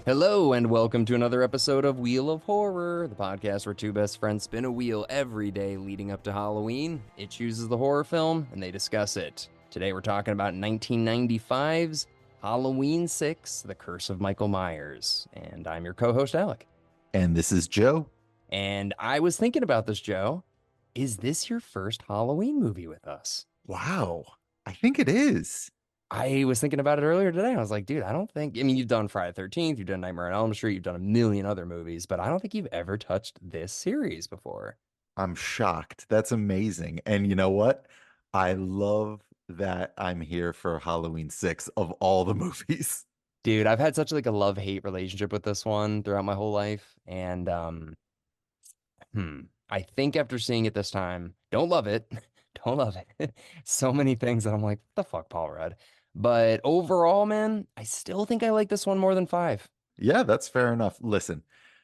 Hello, and welcome to another episode of Wheel of Horror, the podcast where two best friends spin a wheel every day leading up to Halloween. It chooses the horror film, and they discuss it. Today we're talking about 1995's Halloween 6, The Curse of Michael Myers. And I'm your co-host, Alec. And this is Joe. And I was thinking about this, Joe. Is this your first Halloween movie with us? Wow. I think it is. I was thinking about it earlier today. I was like, dude, I don't think, I mean, you've done Friday the 13th, you've done Nightmare on Elm Street, you've done a million other movies, but I don't think you've ever touched this series before. I'm shocked. That's amazing. And you know what? I love that I'm here for Halloween 6 of all the movies. Dude, I've had such like a love-hate relationship with this one throughout my whole life. And I think after seeing it this time, don't love it. Don't love it. So many things that I'm like, what the fuck, Paul Rudd. But overall, man, I still think I like this one more than five. Yeah, that's fair enough. Listen,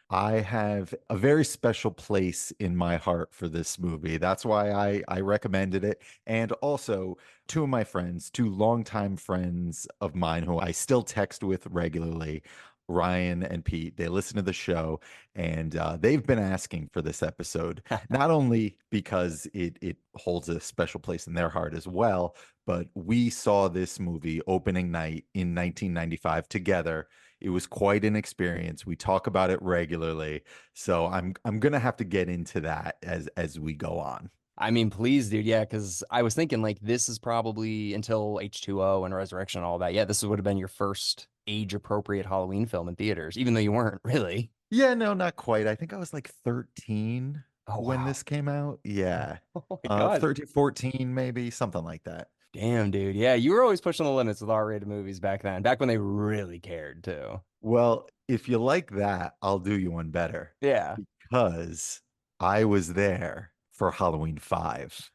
I have a very special place in my heart for this movie. That's why I recommended it. And also, two of my friends, two longtime friends of mine who I still text with regularly, Ryan and Pete, they listen to the show and they've been asking for this episode, not only because it holds a special place in their heart as well, but we saw this movie opening night in 1995 together. It was quite an experience. We talk about it regularly. So I'm gonna have to get into that as we go on. I mean, please, dude. Yeah, because I was thinking like this is probably until H2O and Resurrection and all that. Yeah, this would have been your first age-appropriate Halloween film in theaters, even though you weren't really. Yeah, no, not quite. I think I was like 13 Oh, when wow. this came out. Yeah. Oh my God. 13, 14, maybe, something like that. Damn, dude. Yeah, you were always pushing the limits with R-rated movies back then, back when they really cared too. Well, if you like that, I'll do you one better Yeah. because I was there for Halloween 5.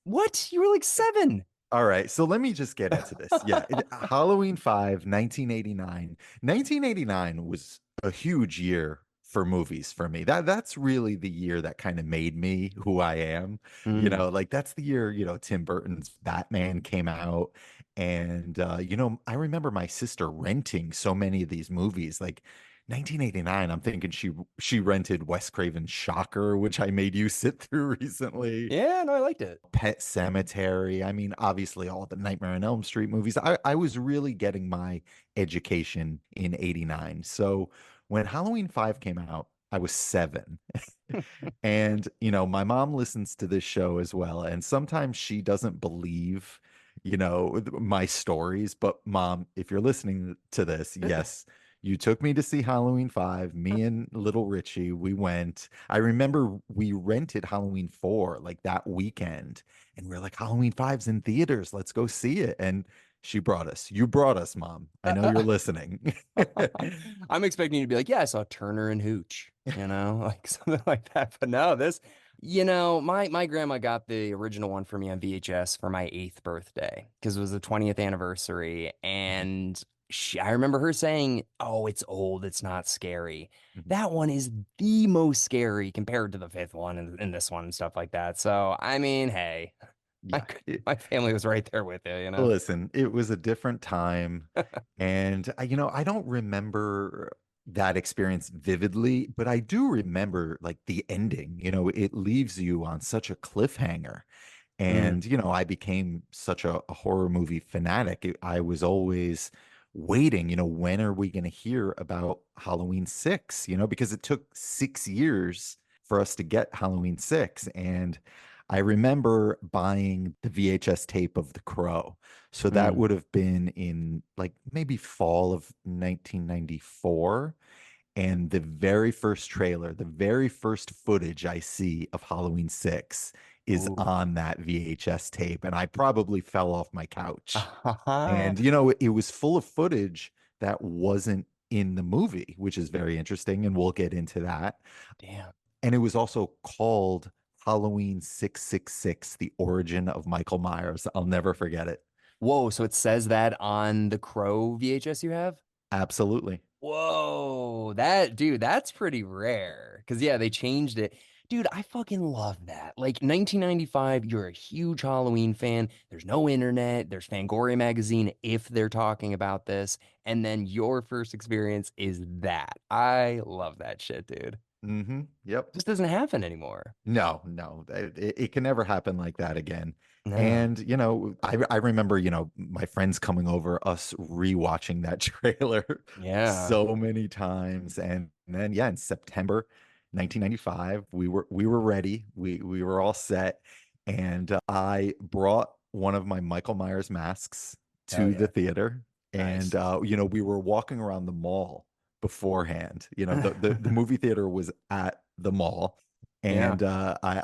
What? You were like seven. All right, so let me just get into this. Yeah, Halloween 5, 1989. 1989 was a huge year for movies for me. That's really the year that kind of made me who I am. Mm. Like that's the year, Tim Burton's Batman came out. And I remember my sister renting so many of these movies. Like 1989, I'm thinking she rented Wes Craven's Shocker, which I made you sit through recently. Yeah, no, I liked it. Pet Cemetery. I mean, obviously, all the Nightmare on Elm Street movies. I was really getting my education in 89. So when Halloween 5 came out, I was 7. And, my mom listens to this show as well. And sometimes she doesn't believe, my stories. But mom, if you're listening to this, yes, you took me to see Halloween 5. Me and little Richie, we went. I remember we rented Halloween 4 like that weekend. And we are like, Halloween 5's in theaters. Let's go see it. And she brought us. You brought us, mom. I know you're listening. I'm expecting you to be like, yeah, I saw Turner and Hooch, like something like that. But no, my grandma got the original one for me on VHS for my 8th birthday because it was the 20th anniversary. And I remember her saying, oh, it's old, it's not scary. That one is the most scary compared to the fifth one and this one and stuff like that. So, I mean, hey, Yeah. my family was right there with you. Listen, it was a different time. And I don't remember that experience vividly, but I do remember like the ending. It leaves you on such a cliffhanger. Mm. And, I became such a horror movie fanatic. I was always waiting, when are we going to hear about Halloween 6? Because it took 6 years for us to get Halloween 6. And I remember buying the VHS tape of The Crow. So that Mm. would have been in like maybe fall of 1994. And the very first trailer, the very first footage I see of Halloween 6 is Ooh. on that VHS tape. And I probably fell off my couch. Ah, And, it was full of footage that wasn't in the movie, which is very interesting. And we'll get into that. damn. And it was also called Halloween 666, the origin of Michael Myers. I'll never forget it. Whoa, so it says that on the Crow VHS you have? Absolutely. Whoa, dude, that's pretty rare. Because, yeah, they changed it. Dude, I fucking love that. Like 1995, you're a huge Halloween fan. There's no internet. There's Fangoria magazine if they're talking about this. And then your first experience is that. I love that shit, dude. Yep. This doesn't happen anymore. No, no, it can never happen like that again. No. And, I remember, my friends coming over, us rewatching that trailer Yeah. so many times. And then, yeah, in September 1995, we were ready. We were all set. And I brought one of my Michael Myers masks Hell to the yeah. theater. And, Nice. we were walking around the mall beforehand. The movie theater was at the mall. Yeah. And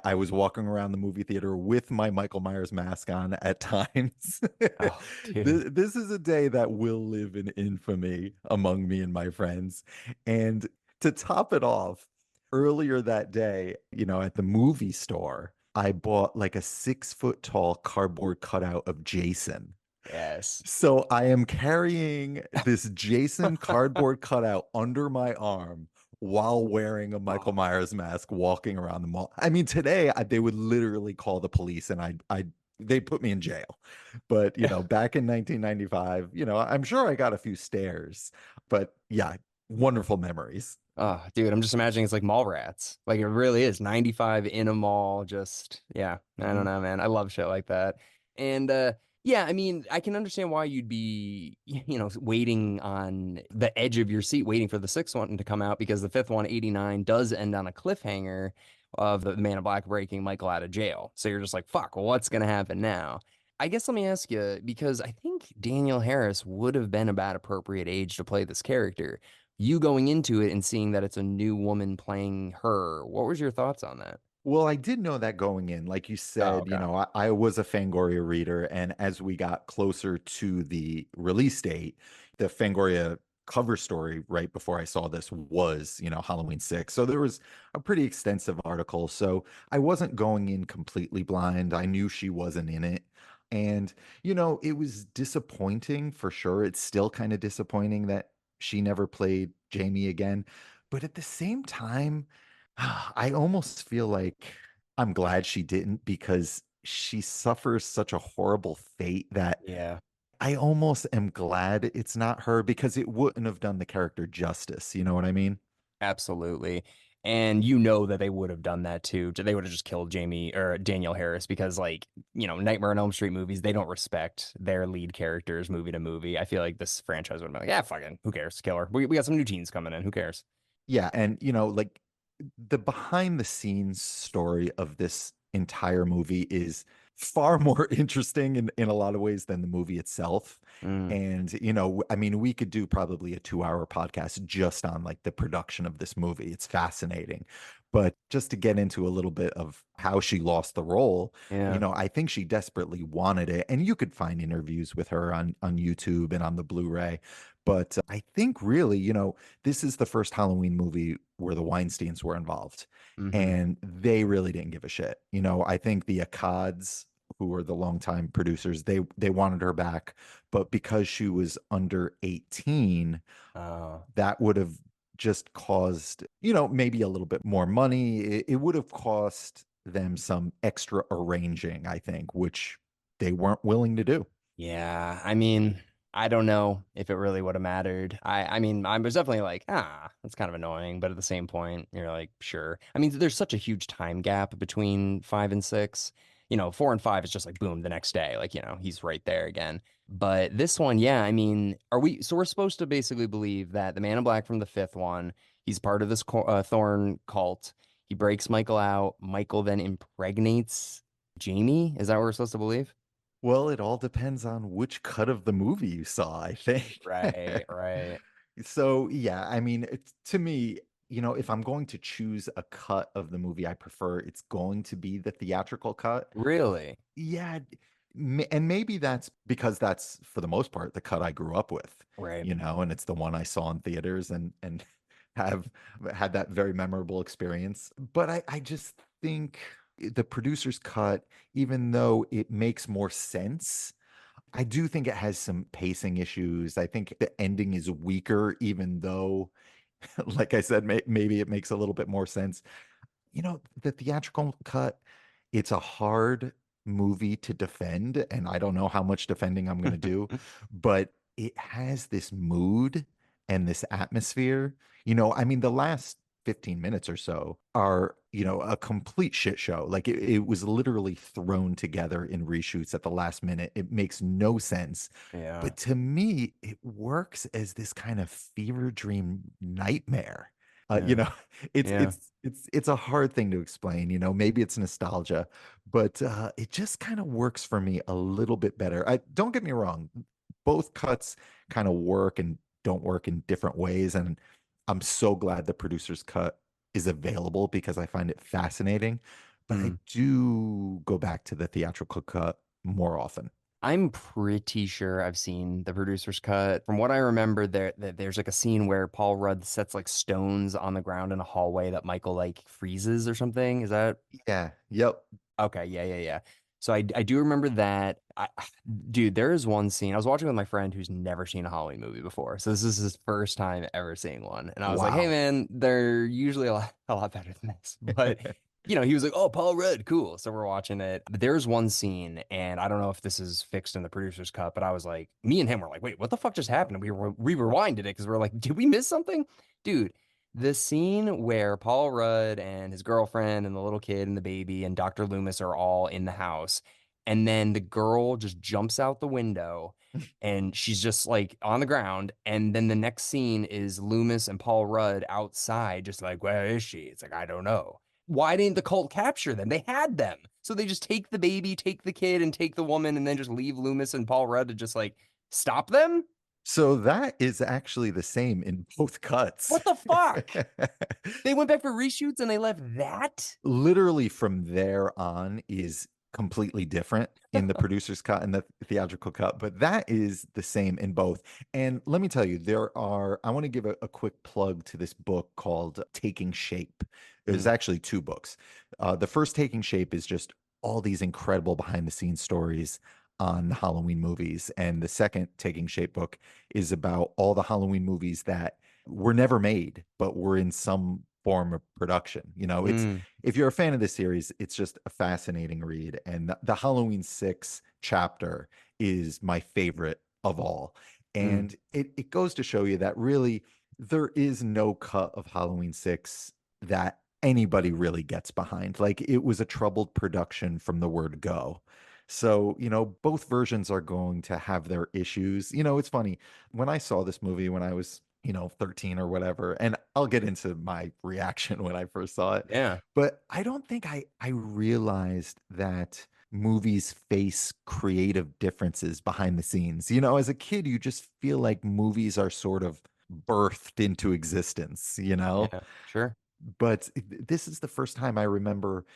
I was walking around the movie theater with my Michael Myers mask on at times. Oh, dude. This is a day that will live in infamy among me and my friends. And to top it off, earlier that day, at the movie store, I bought like a 6 foot tall cardboard cutout of Jason. Yes. So I am carrying this Jason cardboard cutout under my arm while wearing a Michael Oh. Myers mask walking around the mall. I mean, today they would literally call the police and they put me in jail. But, back in 1995, I'm sure I got a few stares, but yeah, wonderful memories. Oh, dude, I'm just imagining it's like mall rats. Like it really is 95 in a mall. Just, yeah, I don't Mhm. know, man. I love shit like that. And yeah, I mean, I can understand why you'd be, waiting on the edge of your seat, waiting for the sixth one to come out because the fifth one, 89, does end on a cliffhanger of the Man in Black breaking Michael out of jail. So you're just like, fuck, well, what's gonna happen now? I guess let me ask you, because I think Daniel Harris would have been about appropriate age to play this character. You going into it and seeing that it's a new woman playing her, what was your thoughts on that? Well, I did know that going in. Like you Oh, said, okay. I was a Fangoria reader, and as we got closer to the release date, the Fangoria cover story right before I saw this was, Halloween 6. So there was a pretty extensive article. So I wasn't going in completely blind. I knew she wasn't in it. And, it was disappointing for sure. It's still kind of disappointing that she never played Jamie again. But at the same time, I almost feel like I'm glad she didn't because she suffers such a horrible fate that Yeah. I almost am glad it's not her because it wouldn't have done the character justice. You know what I mean? Absolutely. And you know that they would have done that too. They would have just killed Jamie or Daniel Harris because, like, Nightmare on Elm Street movies, they don't respect their lead characters movie to movie. I feel like this franchise would have been like, yeah, fucking, who cares? Kill her. We got some new teens coming in. Who cares? Yeah, and like the behind the scenes story of this entire movie is far more interesting in a lot of ways than the movie itself. Mm, And, I mean, we could do probably a 2 hour podcast just on like the production of this movie. It's fascinating. But just to get into a little bit of how she lost the role, yeah. I think she desperately wanted it. And you could find interviews with her on YouTube and on the Blu-ray. But I think really, this is the first Halloween movie where the Weinsteins were involved, Hmm. and they really didn't give a shit. I think the Akkads, who were the longtime producers, they wanted her back, but because she was under 18, Oh, that would have just caused, maybe a little bit more money. It would have cost them some extra arranging, I think, which they weren't willing to do. yeah. I mean, I don't know if it really would have mattered. I mean, I was definitely like, that's kind of annoying. But at the same point, you're like, sure. I mean, there's such a huge time gap between five and six. Four and five is just like boom the next day. Like, he's right there again. But this one, yeah, I mean, so we're supposed to basically believe that the Man in Black from the fifth one, he's part of this Thorn cult. He breaks Michael out. Michael then impregnates Jamie. Is that what we're supposed to believe? Well, it all depends on which cut of the movie you saw, I think. Right, right. So, yeah, I mean, to me, if I'm going to choose a cut of the movie I prefer, it's going to be the theatrical cut. Really? Yeah, and maybe that's because that's for the most part the cut I grew up with, Right. and it's the one I saw in theaters and have had that very memorable experience. But I just think the producer's cut, even though it makes more sense, I do think it has some pacing issues. I think the ending is weaker, even though, like I said, maybe it makes a little bit more sense. the theatrical cut, it's a hard movie to defend, and I don't know how much defending I'm going to do, but it has this mood and this atmosphere. I mean, the last 15 minutes or so are, a complete shit show. Like it was literally thrown together in reshoots at the last minute. It makes no sense. Yeah. But to me, it works as this kind of fever dream nightmare. Uh, you Yeah. know, it's Yeah. it's it's a hard thing to explain, maybe it's nostalgia, but it just kind of works for me a little bit better. I don't get me wrong, both cuts kind of work and don't work in different ways, and I'm so glad the producer's cut is available because I find it fascinating, but I Mm. do go back to the theatrical cut more often. I'm pretty sure I've seen the producer's cut. From what I remember, there's like a scene where Paul Rudd sets like stones on the ground in a hallway that Michael like freezes or something. Is that Yeah, yep. okay? Yeah, yeah, yeah. So I do remember that. Dude, there is one scene. I was watching with my friend who's never seen a Halloween movie before. So this is his first time ever seeing one. And I was like, hey Wow. man, they're usually a lot better than this. But he was like, oh, Paul Rudd, cool. So we're watching it. But there's one scene, and I don't know if this is fixed in the producer's cut, but I was like, me and him were like, wait, what the fuck just happened? And we rewinded it because we're like, did we miss something? Dude, the scene where Paul Rudd and his girlfriend and the little kid and the baby and Dr. Loomis are all in the house, and then the girl just jumps out the window and she's just like on the ground. And then the next scene is Loomis and Paul Rudd outside, just like, where is she? It's like, I don't know. Why didn't the cult capture them? They had them. So they just take the baby, take the kid, and take the woman, and then just leave Loomis and Paul Rudd to just like stop them? So that is actually the same in both cuts. What the fuck? They went back for reshoots and they left that? Literally from there on is completely different in the producer's cut and the theatrical cut, but that is the same in both. And let me tell you, I want to give a quick plug to this book called Taking Shape. There's Mm, actually two books. The first, Taking Shape, is just all these incredible behind the scenes stories on Halloween movies. And the second Taking Shape book is about all the Halloween movies that were never made, but were in some form of production. It's mm, if you're a fan of this series, it's just a fascinating read. And the Halloween 6 chapter is my favorite of all. mm, And it goes to show you that really there is no cut of Halloween 6 that anybody really gets behind. Like it was a troubled production from the word go. So, both versions are going to have their issues. It's funny. When I saw this movie when I was 13 or whatever. And I'll get into my reaction when I first saw it. yeah, But I don't think I realized that movies face creative differences behind the scenes. As a kid, you just feel like movies are sort of birthed into existence. yeah, sure. But this is the first time I remember,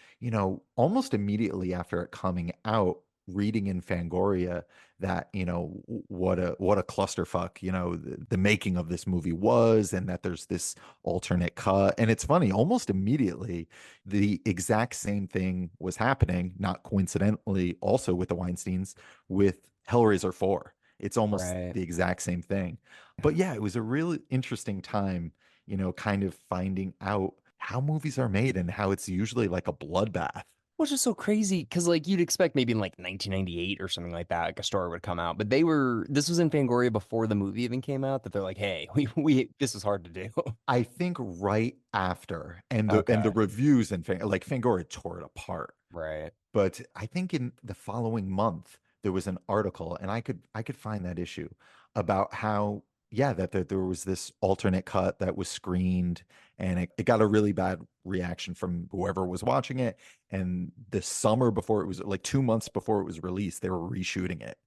almost immediately after it coming out, reading in Fangoria that, what a clusterfuck, the making of this movie was, and that there's this alternate cut. And it's funny, almost immediately, the exact same thing was happening, not coincidentally, also with the Weinsteins, with Hellraiser 4. It's almost Right. the exact same thing. But yeah, it was a really interesting time, kind of finding out how movies are made and how it's usually like a bloodbath. Which is so crazy because like you'd expect maybe in like 1998 or something like that, like a story would come out. But this was in Fangoria before the movie even came out that they're like, hey, we this is hard to do. I think right after, and the Okay. reviews and like Fangoria tore it apart. Right. But I think in the following month there was an article, and I could find that issue about how, yeah, that there was this alternate cut that was screened, and it got a really bad reaction from whoever was watching it. And the summer before it was, like 2 months before it was released, they were reshooting it.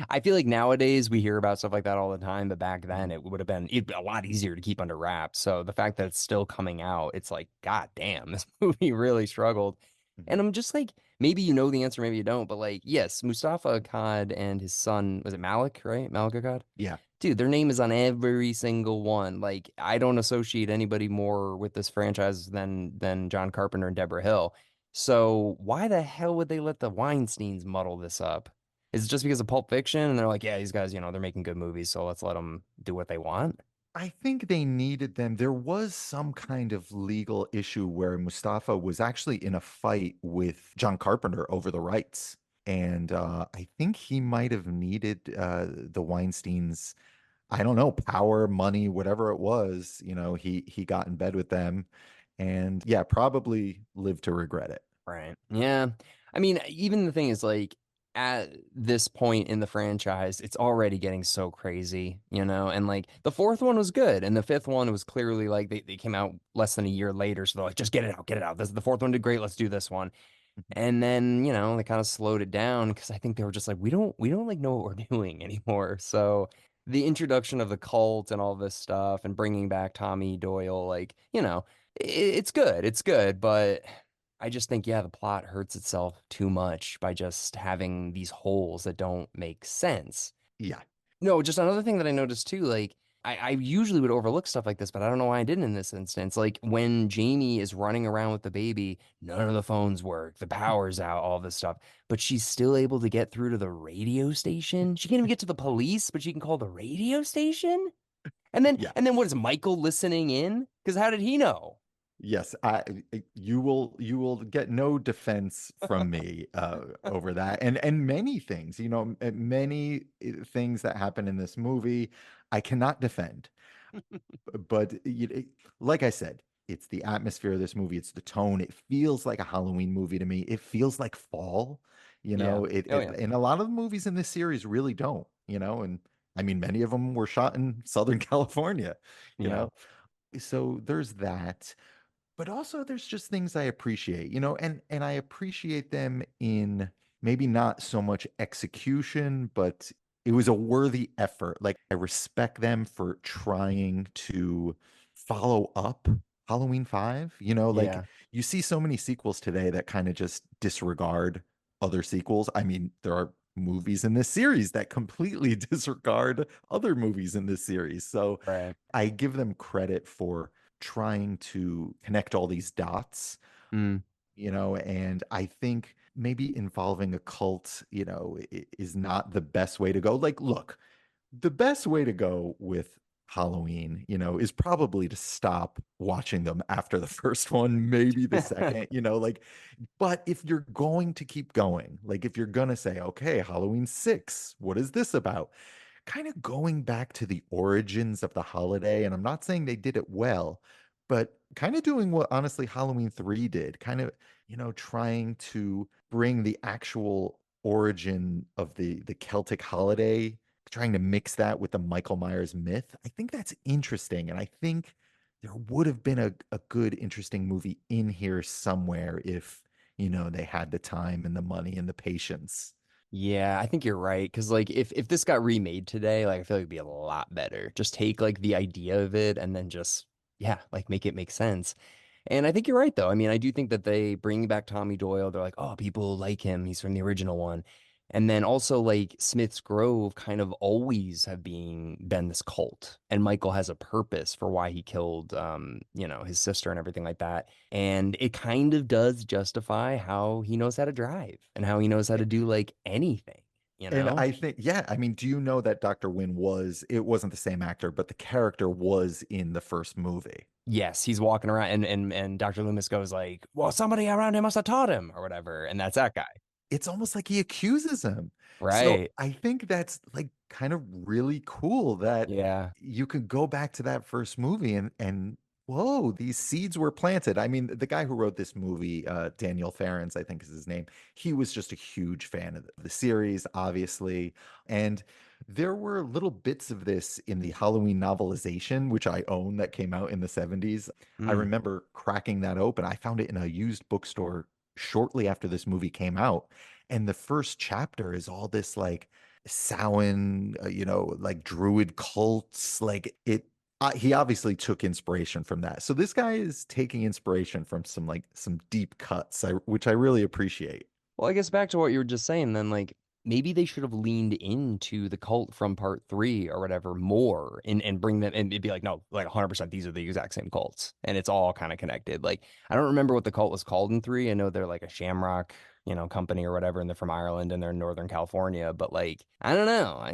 I feel like nowadays we hear about stuff like that all the time, but back then Mhm. it would have been a lot easier to keep under wraps. So the fact that it's still coming out, it's like, God damn, this movie really struggled. Mhm. And I'm just like, maybe you know the answer, maybe you don't, but like, yes, Mustafa Akkad and his son, was it Malik, right? Malik Akkad? Yeah. Dude, their name is on every single one. Like, I don't associate anybody more with this franchise than John Carpenter and Deborah Hill. So why the hell would they let the Weinsteins muddle this up? Is it just because of Pulp Fiction? And they're like, yeah, these guys, they're making good movies, so let's let them do what they want. I think they needed them. There was some kind of legal issue where Mustafa was actually in a fight with John Carpenter over the rights. And I think he might have needed the Weinsteins, I don't know, power, money, whatever it was. He got in bed with them, and yeah, probably lived to regret it. Right. Yeah. I mean, even the thing is like at this point in the franchise, it's already getting so crazy, you know? And like the fourth one was good, and the fifth one was clearly like they came out less than a year later, so they're like, just get it out, get it out. This the fourth one did great, let's do this one. And then, they kind of slowed it down because I think they were just like, we don't like know what we're doing anymore. So the introduction of the cult and all this stuff and bringing back Tommy Doyle, like, it's good. It's good, but I just think, yeah, the plot hurts itself too much by just having these holes that don't make sense. Yeah, No, just another thing that I noticed too, like I usually would overlook stuff like this, but I don't know why I didn't in this instance. Like when Jamie is running around with the baby, none of the phones work, the power's out, all this stuff, but she's still able to get through to the radio station. She can't even get to the police, but she can call the radio station. And then yeah. and then what is Michael listening in? Because how did he know? Yes, you will get no defense from me over that, and many things, many things that happen in this movie, I cannot defend. But like I said, it's the atmosphere of this movie, it's the tone. It feels like a Halloween movie to me. It feels like fall. Yeah. Oh yeah. And a lot of the movies in this series really don't. And I mean, many of them were shot in Southern California. You Yeah. know, so there's that, but also there's just things I appreciate, and I appreciate them in maybe not so much execution, but it was a worthy effort. Like I respect them for trying to follow up Halloween 5. Like Yeah. you see so many sequels today that kind of just disregard other sequels. I mean, there are movies in this series that completely disregard other movies in this series. So Right. I give them credit for trying to connect all these dots, Mm. and I think maybe involving a cult, is not the best way to go. Like, look, the best way to go with Halloween, is probably to stop watching them after the first one, maybe the second, like, but if you're going to keep going, like if you're going to say, okay, Halloween 6, what is this about? Kind of going back to the origins of the holiday. And I'm not saying they did it well, but kind of doing what honestly Halloween 3 did, kind of, trying to bring the actual origin of the Celtic holiday, trying to mix that with the Michael Myers myth. I think that's interesting. And I think there would have been a good, interesting movie in here somewhere if, they had the time and the money and the patience. Yeah, I think you're right. Because like if this got remade today, like I feel like it'd be a lot better. Just take like the idea of it and then just yeah, like make it make sense. And I think you're right though. I mean, I do think that they bring back Tommy Doyle. They're like, oh, people like him. He's from the original one. And then also like Smith's Grove kind of always have been this cult. And Michael has a purpose for why he killed his sister and everything like that. And it kind of does justify how he knows how to drive and how he knows how to do like anything, you And know? I think, yeah, I mean, do you know that Dr. Wynn it wasn't the same actor, but the character was in the first movie? Yes, he's walking around and Dr. Loomis goes like, well, somebody around him must have taught him or whatever. And that's that guy. It's almost like he accuses him. So Right. I think that's like kind of really cool that Yeah. you could go back to that first movie and whoa, these seeds were planted. I mean, the guy who wrote this movie, Daniel Farrens, I think is his name, he was just a huge fan of the series, obviously. And there were little bits of this in the Halloween novelization, which I own, that came out in the 70s. I Mm. remember cracking that open. I found it in a used bookstore shortly after this movie came out. And the first chapter is all this like Samhain, like druid cults. Like he obviously took inspiration from that. So this guy is taking inspiration from some deep cuts, which I really appreciate. Well, I guess back to what you were just saying then, like maybe they should have leaned into the cult from part three or whatever more and bring them and it'd be like, no, like 100% these are the exact same cults and it's all kind of connected. Like I don't remember what the cult was called in three. I know they're like a shamrock, company or whatever, and they're from Ireland and they're in Northern California, but like I don't know.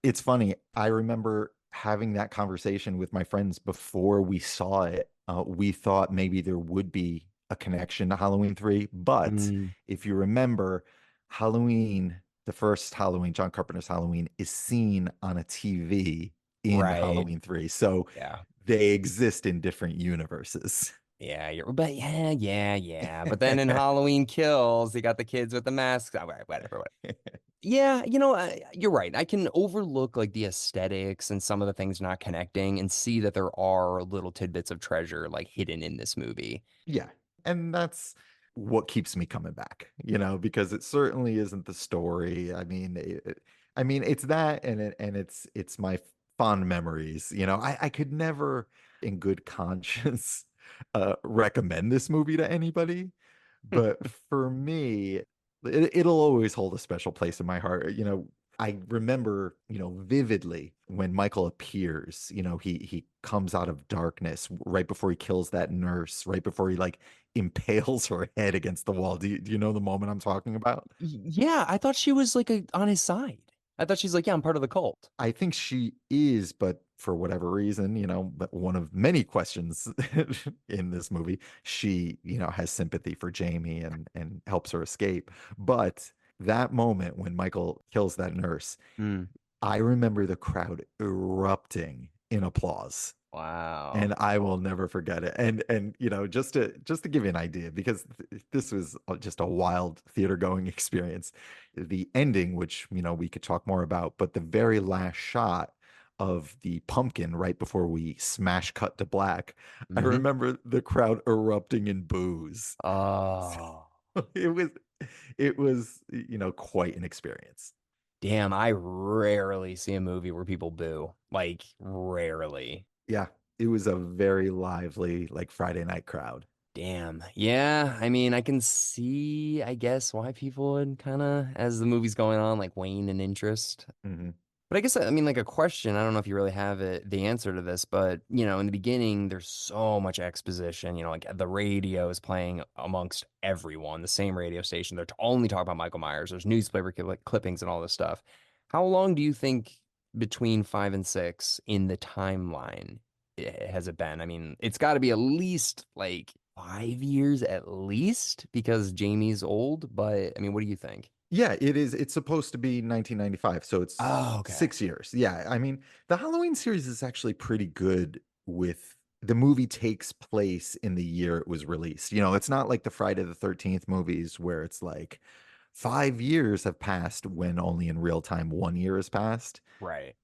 It's funny. I remember having that conversation with my friends before we saw it, we thought maybe there would be a connection to Halloween 3. But Mm, if you remember, Halloween, the first Halloween, John Carpenter's Halloween, is seen on a TV in right. Halloween 3. So Yeah. they exist in different universes. Yeah, but yeah. But then in Halloween Kills, they got the kids with the masks. All right, whatever. Yeah, you're right. I can overlook like the aesthetics and some of the things not connecting and see that there are little tidbits of treasure like hidden in this movie. Yeah. And that's what keeps me coming back, because it certainly isn't the story. I mean, it's that, and it's my fond memories. I could never in good conscience recommend this movie to anybody, but for me, it'll always hold a special place in my heart. I remember, vividly when Michael appears, he comes out of darkness right before he kills that nurse, right before he like impales her head against the wall. Do you know the moment I'm talking about? Yeah, I thought she was like on his side. I thought she's like, yeah, I'm part of the cult. I think she is, but for whatever reason, but one of many questions in this movie, she, has sympathy for Jamie and helps her escape. But that moment when Michael kills that nurse, Hmm. I remember the crowd erupting in applause, and Wow. I will never forget it. And just to give you an idea, because this was just a wild theater going experience. The ending, which we could talk more about, but the very last shot of the pumpkin right before we smash cut to black, I Hmm. remember the crowd erupting in boos. Oh, It was quite an experience. damn. I rarely see a movie where people boo. Like, rarely. Yeah, it was a very lively, like Friday night crowd. Damn. Yeah. I mean, I can see, I guess, why people would kind of, as the movie's going on, like wane in interest. Hmm. But I guess, I mean, like a question, I don't know if you really have the answer to this, but, in the beginning, there's so much exposition, like the radio is playing amongst everyone, the same radio station. They're only talking about Michael Myers. There's newspaper clippings and all this stuff. How long do you think between 5 and 6 in the timeline has it been? I mean, it's got to be at least like 5 years at least because Jamie's old, but I mean, what do you think? Yeah, it is. It's supposed to be 1995, so it's Oh, okay. 6 years. Yeah, I mean, the Halloween series is actually pretty good with the movie takes place in the year it was released. It's not like the Friday the 13th movies where it's like 5 years have passed when only in real time 1 year has passed. Right.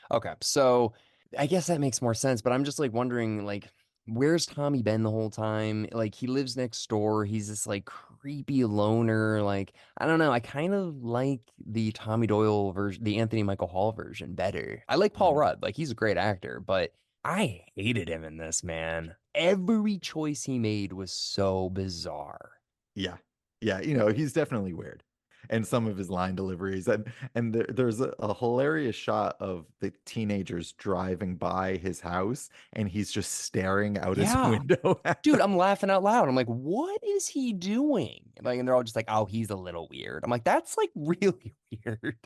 Okay, so I guess that makes more sense, but I'm just like wondering, like, where's Tommy been the whole time? Like, he lives next door. He's this like creepy loner. Like, I don't know. I kind of like the Tommy Doyle version, the Anthony Michael Hall version better. I like Paul Mhm. Rudd. Like, he's a great actor, but I hated him in this, man. Every choice he made was so bizarre. Yeah. Yeah, he's definitely weird. And some of his line deliveries, and there's a hilarious shot of the teenagers driving by his house, and he's just staring out his Yeah. window at Dude, them. I'm laughing out loud. I'm like, what is he doing? Like, and they're all just like, oh, he's a little weird. I'm like, that's like really weird.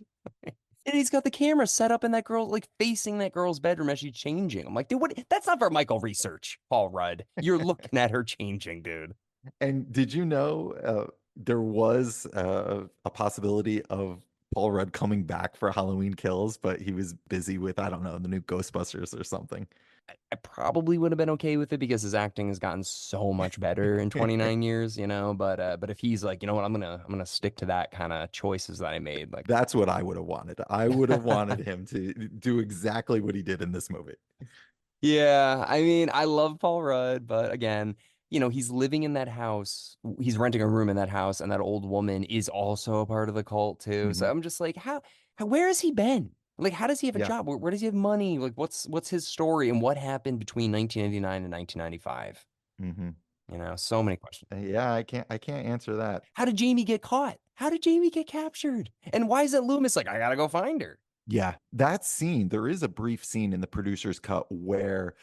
And he's got the camera set up in that girl, like facing that girl's bedroom as she's changing. I'm like, dude, what? That's not for Michael research, Paul Rudd. You're looking at her changing, dude. And did you know there was a possibility of Paul Rudd coming back for Halloween Kills, but he was busy with, I don't know, the new Ghostbusters or something. I probably would have been okay with it because his acting has gotten so much better in 29 years, but if he's like, you know what, I'm gonna stick to that kind of choices that I made, like That's what I would have wanted. I would have wanted him to do exactly what he did in this movie. yeah, I mean, I love Paul Rudd, but again, he's living in that house. He's renting a room in that house, and that old woman is also a part of the cult too. So Hmm. I'm just like, where has he been? Like, how does he have a Yeah. job? Where does he have money? Like, what's his story and what happened between 1999 and 1995? Hmm. So many questions. Yeah, I can't answer that. How did Jamie get caught? How did Jamie get captured? And why is it Loomis like, I gotta go find her? Yeah, that scene, there is a brief scene in the producer's cut where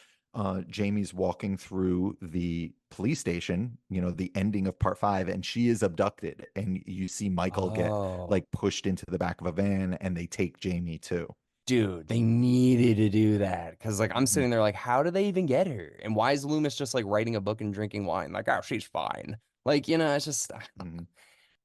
Jamie's walking through the police station, the ending of part 5, and she is abducted. And you see Michael get Oh. like pushed into the back of a van and they take Jamie too. Dude, they needed to do that because, like, I'm Mhm. sitting there like, how do they even get her? And why is Loomis just like writing a book and drinking wine? Like, oh, she's fine. Like, it's just. Mhm.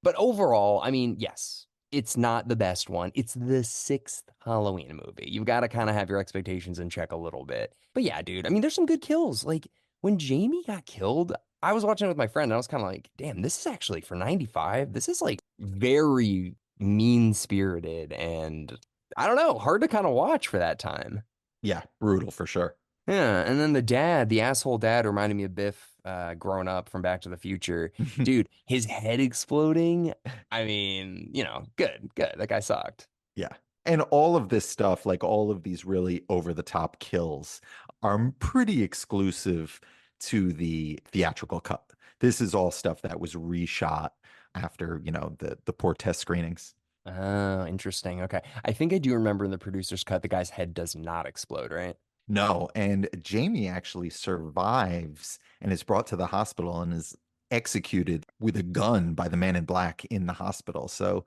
But overall, I mean, yes, it's not the best one. It's the sixth Halloween movie. You've got to kind of have your expectations in check a little bit. But yeah, dude, I mean, there's some good kills. Like when Jamie got killed, I was watching it with my friend and I was kind of like, damn, this is actually for 95. This is like very mean-spirited and I don't know, hard to kind of watch for that time. Yeah, brutal for sure. Yeah, and then the dad, the asshole dad, reminded me of Biff growing up from Back to the Future. Dude, his head exploding. I mean, good, good. That guy sucked. Yeah. And all of this stuff, like all of these really over the top kills, are pretty exclusive to the theatrical cut. This is all stuff that was reshot after, the poor test screenings. Oh, interesting. Okay. I think I do remember in the producer's cut, the guy's head does not explode, right? No, and Jamie actually survives and is brought to the hospital and is executed with a gun by the man in black in the hospital. So,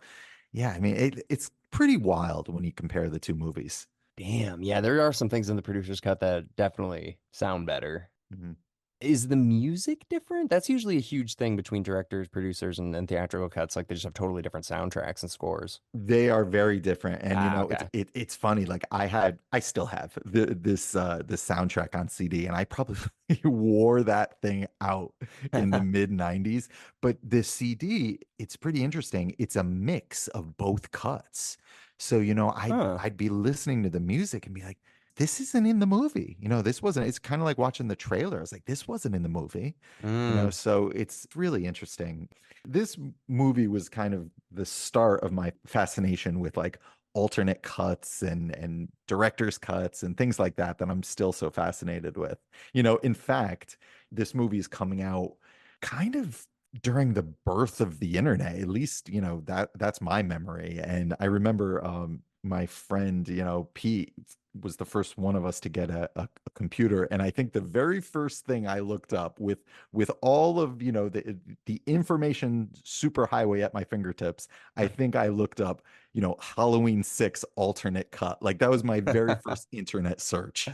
yeah, I mean, it's pretty wild when you compare the two movies. Damn. Yeah, there are some things in the producer's cut that definitely sound better. Mhm. Is the music different? That's usually a huge thing between directors, producers, and theatrical cuts. Like they just have totally different soundtracks and scores. They are very different, and Ah, it's okay. it's funny. Like I still have this soundtrack on CD, and I probably wore that thing out in the mid '90s. But this CD, it's pretty interesting. It's a mix of both cuts. So Huh. I'd be listening to the music and be like, "This isn't in the movie." This wasn't. It's kind of like watching the trailer. I was like, "This wasn't in the movie." Mm. So it's really interesting. This movie was kind of the start of my fascination with like alternate cuts and director's cuts and things like that I'm still so fascinated with. In fact, this movie is coming out kind of during the birth of the internet. At least, that's my memory. And I remember my friend, Pete was the first one of us to get a computer. And I think the very first thing I looked up with all of the information superhighway at my fingertips, I think I looked up Halloween 6 alternate cut. Like that was my very first internet search.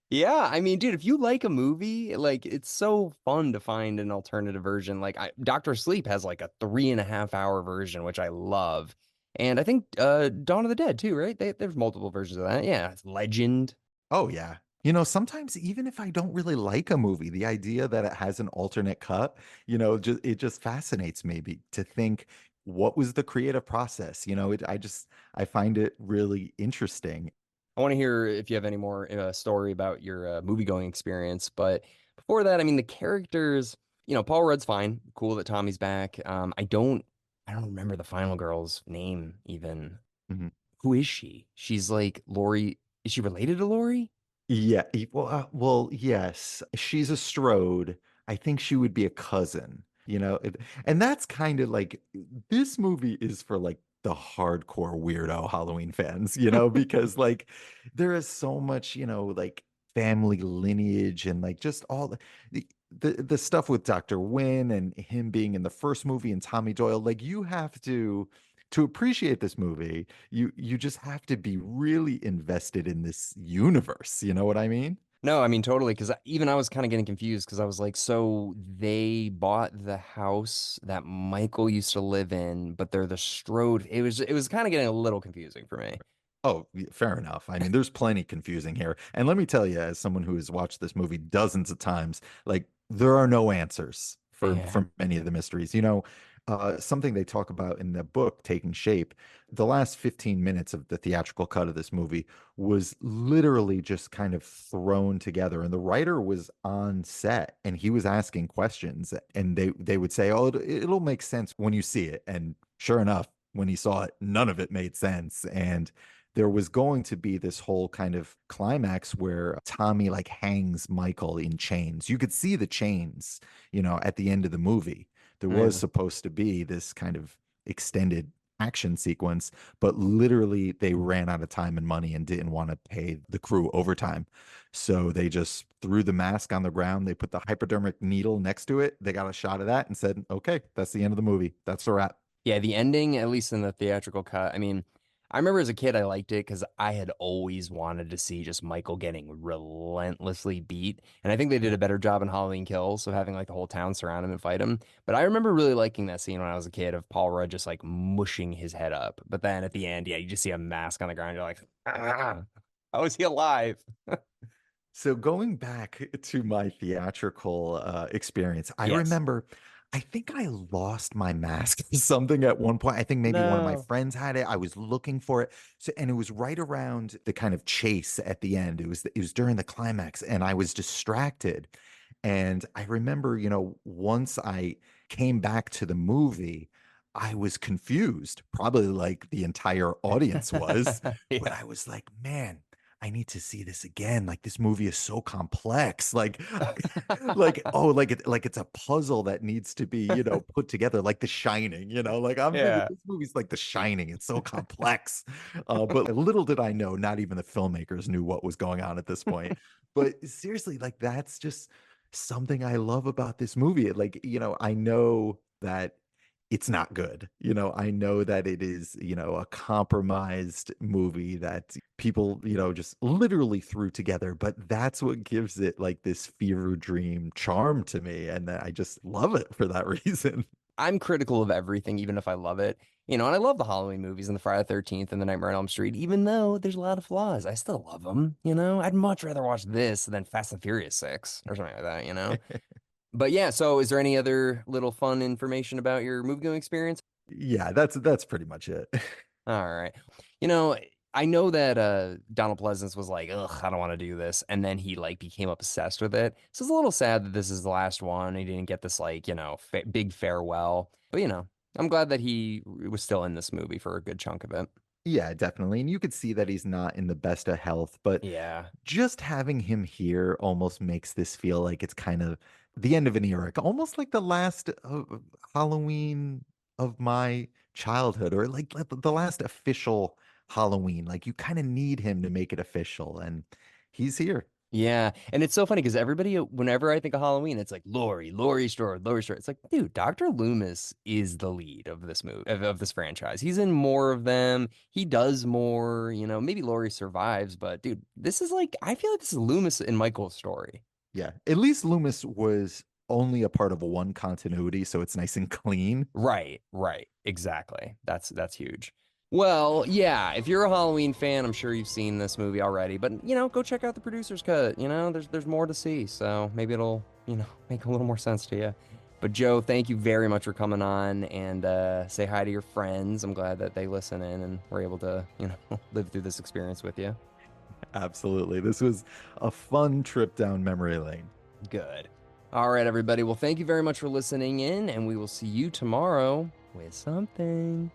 Yeah, I mean, dude, if you like a movie, like it's so fun to find an alternative version. Like Doctor Sleep has like a 3.5 hour version, which I love. And I think Dawn of the Dead too, right? There's multiple versions of that. Yeah, it's Legend. Oh yeah. Sometimes even if I don't really like a movie, the idea that it has an alternate cut, it just fascinates me to think what was the creative process. I find it really interesting. I want to hear if you have any more story about your movie-going experience. But before that, I mean, the characters, Paul Rudd's fine. Cool that Tommy's back. I don't remember the final girl's name even. Mhm. Who is she? She's like Lori. Is she related to Lori? Yeah, well, yes, she's a Strode. I think she would be a cousin, and that's kind of like this movie is for like the hardcore weirdo Halloween fans, because like there is so much, like family lineage and like just all the stuff with Dr. Wynn and him being in the first movie and Tommy Doyle. Like you have to appreciate this movie, you just have to be really invested in this universe. You know what I mean? No, I mean totally. Because even I was kind of getting confused because I was like, so they bought the house that Michael used to live in, but they're the Strode. It was kind of getting a little confusing for me. Oh, fair enough. I mean, there's plenty confusing here. And let me tell you, as someone who has watched this movie dozens of times, like there are no answers for Yeah. for many of the mysteries. Something they talk about in the book, Taking Shape, the last 15 minutes of the theatrical cut of this movie was literally just kind of thrown together. And the writer was on set and he was asking questions, and they would say, "Oh, it'll make sense when you see it." And sure enough, when he saw it, none of it made sense. And there was going to be this whole kind of climax where Tommy like hangs Michael in chains. You could see the chains, at the end of the movie. There was Yeah. supposed to be this kind of extended action sequence, but literally they ran out of time and money and didn't want to pay the crew overtime. So they just threw the mask on the ground. They put the hypodermic needle next to it. They got a shot of that and said, okay, that's the end of the movie. That's a wrap. Yeah, the ending, at least in the theatrical cut, I mean, I remember as a kid, I liked it because I had always wanted to see just Michael getting relentlessly beat. And I think they did a better job in Halloween Kills of having like the whole town surround him and fight him. But I remember really liking that scene when I was a kid of Paul Rudd just like mushing his head up. But then at the end, yeah, you just see a mask on the ground. You're like, ah, how is he alive? So going back to my theatrical experience, I Yes. remember I think I lost my mask or something at one point. I think maybe one of my No. friends had it. I was looking for it. So and it was right around the kind of chase at the end. It was during the climax and I was distracted. And I remember, once I came back to the movie, I was confused, probably like the entire audience was, but Yeah. I was like, man, I need to see this again. Like this movie is so complex. Like, like oh, like it's a puzzle that needs to be, put together, like The Shining. Like I'm thinking Yeah. this movie's like The Shining. It's so complex. But little did I know, not even the filmmakers knew what was going on at this point. But seriously, like that's just something I love about this movie. Like, I know that it's not good. I know that it is, a compromised movie that people, just literally threw together, but that's what gives it like this fever dream charm to me. And I just love it for that reason. I'm critical of everything, even if I love it. And I love the Halloween movies and the Friday the 13th and the Nightmare on Elm Street, even though there's a lot of flaws. I still love them. I'd much rather watch this than Fast and Furious 6 or something like that. But yeah, so is there any other little fun information about your movie going experience? Yeah, that's pretty much it. All right. You know, I know that Donald Pleasance was like, "Ugh, I don't want to do this," and then he like became obsessed with it. So it's a little sad that this is the last one. He didn't get this like fa big farewell. But I'm glad that he was still in this movie for a good chunk of it. Yeah, definitely. And you could see that he's not in the best of health, but Yeah. just having him here almost makes this feel like it's kind of the end of an era, almost like the last Halloween of my childhood, or like the last official Halloween. Like you kind of need him to make it official, and he's here. Yeah, and it's so funny because everybody, whenever I think of Halloween, it's like Laurie Strode, Laurie Strode. It's like, dude, Dr. Loomis is the lead of this movie, of this franchise. He's in more of them. He does more, maybe Laurie survives, but dude, this is like, I feel like this is Loomis and Michael's story. Yeah, at least Loomis was only a part of one continuity, so it's nice and clean. Right, right, exactly. That's huge. Well, yeah, if you're a Halloween fan, I'm sure you've seen this movie already, but go check out the producer's cut. There's more to see, so maybe it'll, make a little more sense to you. But Joe, thank you very much for coming on and say hi to your friends. I'm glad that they listen in and were able to, live through this experience with you. Absolutely. This was a fun trip down memory lane. Good. All right, everybody. Well, thank you very much for listening in, and we will see you tomorrow with something.